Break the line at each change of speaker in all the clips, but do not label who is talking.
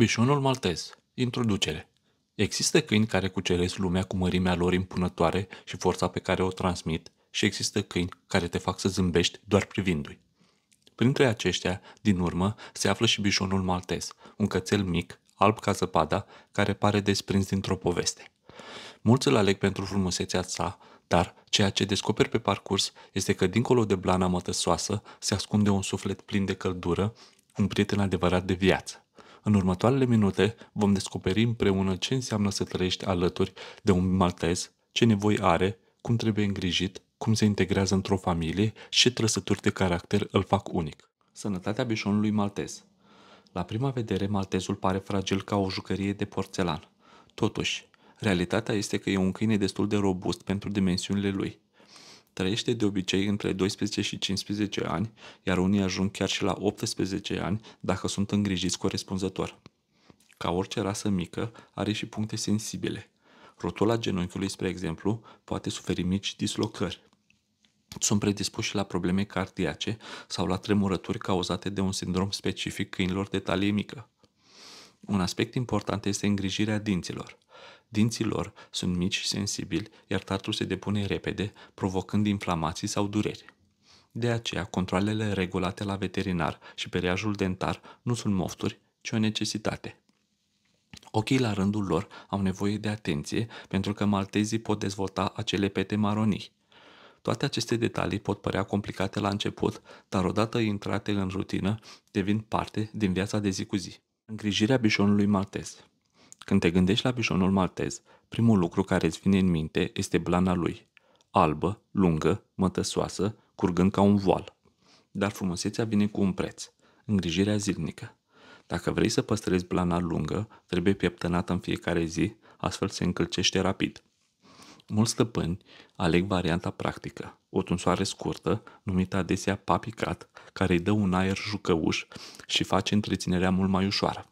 Bișonul maltez. Introducere. Există câini care cuceresc lumea cu mărimea lor impunătoare și forța pe care o transmit și există câini care te fac să zâmbești doar privindu-i. Printre aceștia, din urmă, se află și bișonul maltez, un cățel mic, alb ca zăpada, care pare desprins dintr-o poveste. Mulți îl aleg pentru frumusețea sa, dar ceea ce descoperi pe parcurs este că dincolo de blana mătăsoasă se ascunde un suflet plin de căldură, un prieten adevărat de viață. În următoarele minute vom descoperi împreună ce înseamnă să trăiești alături de un maltez, ce nevoi are, cum trebuie îngrijit, cum se integrează într-o familie și ce trăsături de caracter îl fac unic. Sănătatea bișonului maltez. La prima vedere, maltezul pare fragil ca o jucărie de porțelan. Totuși, realitatea este că e un câine destul de robust pentru dimensiunile lui. Trăiește de obicei între 12 și 15 ani, iar unii ajung chiar și la 18 ani dacă sunt îngrijiți corespunzător. Ca orice rasă mică, are și puncte sensibile. Rotula genunchiului, spre exemplu, poate suferi mici dislocări. Sunt predispuși la probleme cardiace sau la tremurături cauzate de un sindrom specific câinilor de talie mică. Un aspect important este îngrijirea dinților. Dinții lor sunt mici și sensibili, iar tartrul se depune repede, provocând inflamații sau dureri. De aceea, controalele regulate la veterinar și periajul dentar nu sunt mofturi, ci o necesitate. Ochii la rândul lor au nevoie de atenție pentru că maltezii pot dezvolta acele pete maronii. Toate aceste detalii pot părea complicate la început, dar odată intrate în rutină, devin parte din viața de zi cu zi. Îngrijirea bișonului maltez. Când te gândești la bișonul maltez, primul lucru care îți vine în minte este blana lui. Albă, lungă, mătăsoasă, curgând ca un voal. Dar frumusețea vine cu un preț. Îngrijirea zilnică. Dacă vrei să păstrezi blana lungă, trebuie pieptănată în fiecare zi, astfel se încălcește rapid. Mulți stăpâni aleg varianta practică, o tunsoare scurtă, numită adesea papicat, care îi dă un aer jucăuș și face întreținerea mult mai ușoară.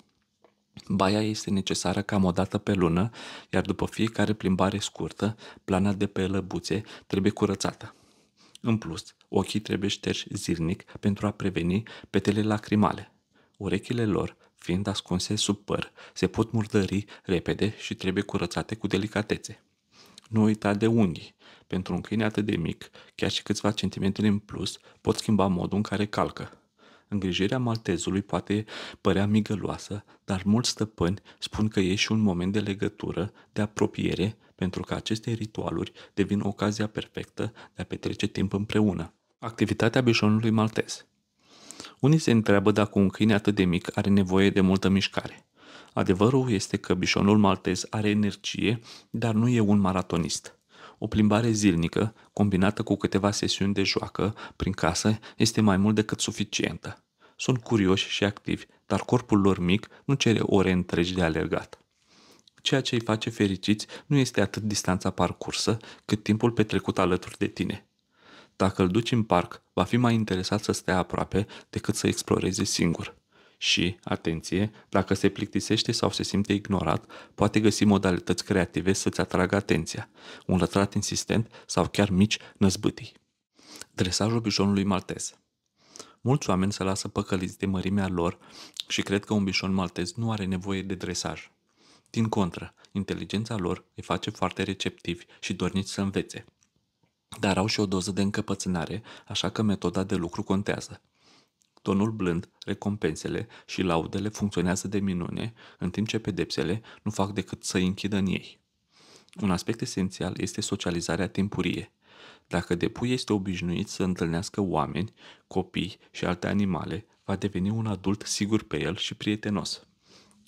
Baia este necesară cam o dată pe lună, iar după fiecare plimbare scurtă, plana de pe lăbuțe trebuie curățată. În plus, ochii trebuie șterși zilnic pentru a preveni petele lacrimale. Urechile lor, fiind ascunse sub păr, se pot murdări repede și trebuie curățate cu delicatețe. Nu uita de unghii. Pentru un câine atât de mic, chiar și câțiva centimetri în plus, pot schimba modul în care calcă. Îngrijirea maltezului poate părea migăloasă, dar mulți stăpâni spun că e și un moment de legătură, de apropiere, pentru că aceste ritualuri devin ocazia perfectă de a petrece timp împreună. Activitatea bișonului maltez. Unii se întreabă dacă un câine atât de mic are nevoie de multă mișcare. Adevărul este că bișonul maltez are energie, dar nu e un maratonist. O plimbare zilnică, combinată cu câteva sesiuni de joacă prin casă, este mai mult decât suficientă. Sunt curioși și activi, dar corpul lor mic nu cere ore întregi de alergat. Ceea ce îi face fericiți nu este atât distanța parcursă, cât timpul petrecut alături de tine. Dacă îl duci în parc, va fi mai interesat să stea aproape decât să exploreze singur. Și, atenție, dacă se plictisește sau se simte ignorat, poate găsi modalități creative să-ți atragă atenția, un lătrat insistent sau chiar mici năzbâtii. Dresajul bișonului maltez. Mulți oameni se lasă păcăliți de mărimea lor și cred că un bișon maltez nu are nevoie de dresaj. Din contră, inteligența lor îi face foarte receptivi și dorniți să învețe. Dar au și o doză de încăpățânare, așa că metoda de lucru contează. Tonul blând, recompensele și laudele funcționează de minune, în timp ce pedepsele nu fac decât să-i închidă în ei. Un aspect esențial este socializarea timpurie. Dacă depui este obișnuit să întâlnească oameni, copii și alte animale, va deveni un adult sigur pe el și prietenos.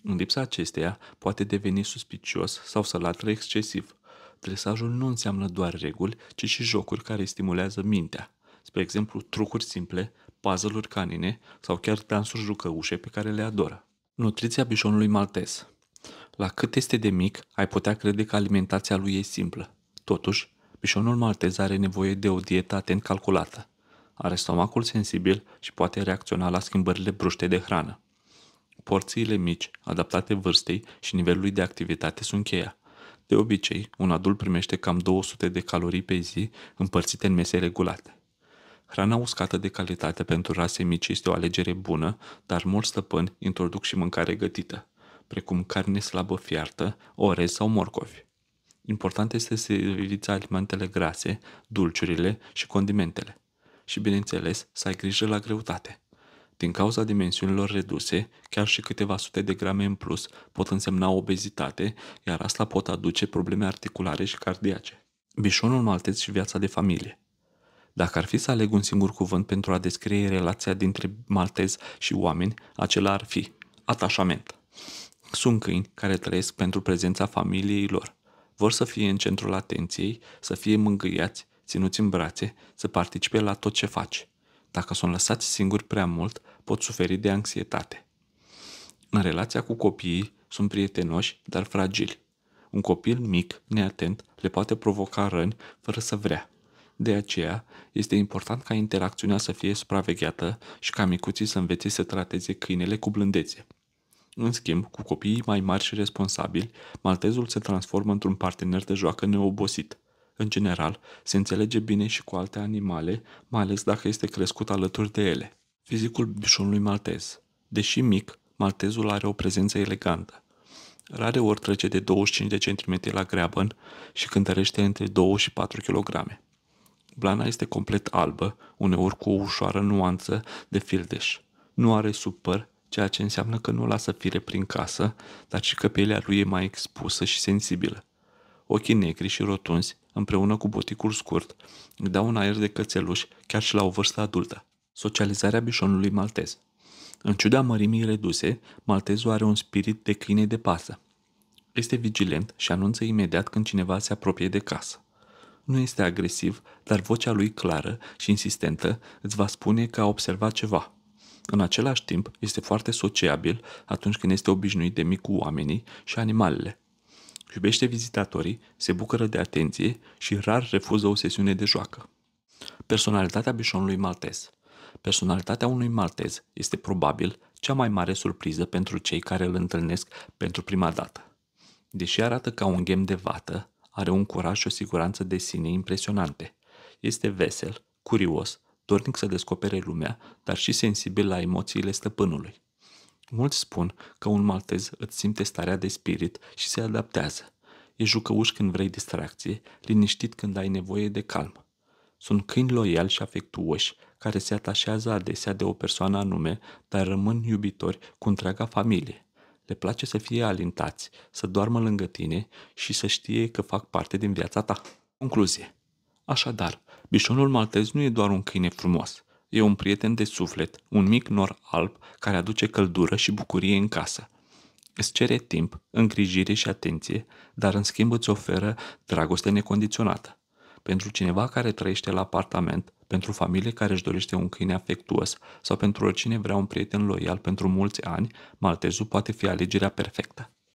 În lipsa acesteia, poate deveni suspicios sau să latre excesiv. Dresajul nu înseamnă doar reguli, ci și jocuri care stimulează mintea. Spre exemplu, trucuri simple, puzzle-uri canine sau chiar dansuri jucăușe pe care le adoră. Nutriția bișonului maltez. La cât este de mic, ai putea crede că alimentația lui e simplă. Totuși, bișonul maltez are nevoie de o dietă atent calculată. Are stomacul sensibil și poate reacționa la schimbările bruște de hrană. Porțiile mici, adaptate vârstei și nivelului de activitate sunt cheia. De obicei, un adult primește cam 200 de calorii pe zi împărțite în mese regulate. Hrana uscată de calitate pentru rase mici este o alegere bună, dar mulți stăpâni introduc și mâncare gătită. precum carne slabă fiartă, orez sau morcovi. Important este să evitați alimentele grase, dulciurile și condimentele. Și, bineînțeles, să ai grijă la greutate. Din cauza dimensiunilor reduse, chiar și câteva sute de grame în plus pot însemna obezitate, iar asta pot aduce probleme articulare și cardiace. Bișonul maltez și viața de familie. Dacă ar fi să aleg un singur cuvânt pentru a descrie relația dintre maltez și oameni, acela ar fi atașament. Sunt câini care trăiesc pentru prezența familiei lor. Vor să fie în centrul atenției, să fie mângâiați, ținuți în brațe, să participe la tot ce faci. Dacă sunt lăsați singuri prea mult, pot suferi de anxietate. În relația cu copiii, sunt prietenoși, dar fragili. Un copil mic, neatent, le poate provoca răni fără să vrea. De aceea, este important ca interacțiunea să fie supravegheată și ca micuții să învețe să trateze câinele cu blândețe. În schimb, cu copiii mai mari și responsabili, maltezul se transformă într-un partener de joacă neobosit. În general, se înțelege bine și cu alte animale, mai ales dacă este crescut alături de ele. Fizicul bișonului maltez. Deși mic, maltezul are o prezență elegantă. Rare ori trece de 25 de cm la greabăn și cântărește între 2 și 4 kg. Blana este complet albă, uneori cu o ușoară nuanță de fildeș. Nu are sub păr, ceea ce înseamnă că nu lasă fire prin casă, dar și că pielea lui e mai expusă și sensibilă. Ochii negri și rotunzi, împreună cu boticul scurt, îi dau un aer de cățeluș chiar și la o vârstă adultă. Socializarea bișonului maltez. În ciuda mărimii reduse, maltezul are un spirit de câine de pasă. Este vigilent și anunță imediat când cineva se apropie de casă. Nu este agresiv, dar vocea lui clară și insistentă îți va spune că a observat ceva. În același timp, este foarte sociabil atunci când este obișnuit de mic cu oamenii și animalele. Iubește vizitatorii, se bucură de atenție și rar refuză o sesiune de joacă. Personalitatea bișonului maltez. Personalitatea unui maltez este probabil cea mai mare surpriză pentru cei care îl întâlnesc pentru prima dată. Deși arată ca un ghem de vată, are un curaj și o siguranță de sine impresionante. Este vesel, curios, dornic să descopere lumea, dar și sensibil la emoțiile stăpânului. Mulți spun că un maltez îți simte starea de spirit și se adaptează. E jucăuș când vrei distracție, liniștit când ai nevoie de calm. Sunt câini loiali și afectuoși, care se atașează adesea de o persoană anume, dar rămân iubitori cu întreaga familie. Le place să fie alintați, să doarmă lângă tine și să știe că fac parte din viața ta. Concluzie. Așadar, bișonul maltez nu e doar un câine frumos. E un prieten de suflet, un mic nor alb care aduce căldură și bucurie în casă. Îți cere timp, îngrijire și atenție, dar în schimb îți oferă dragoste necondiționată. Pentru cineva care trăiește la apartament, pentru familie care își dorește un câine afectuos sau pentru oricine vrea un prieten loial pentru mulți ani, maltezul poate fi alegerea perfectă.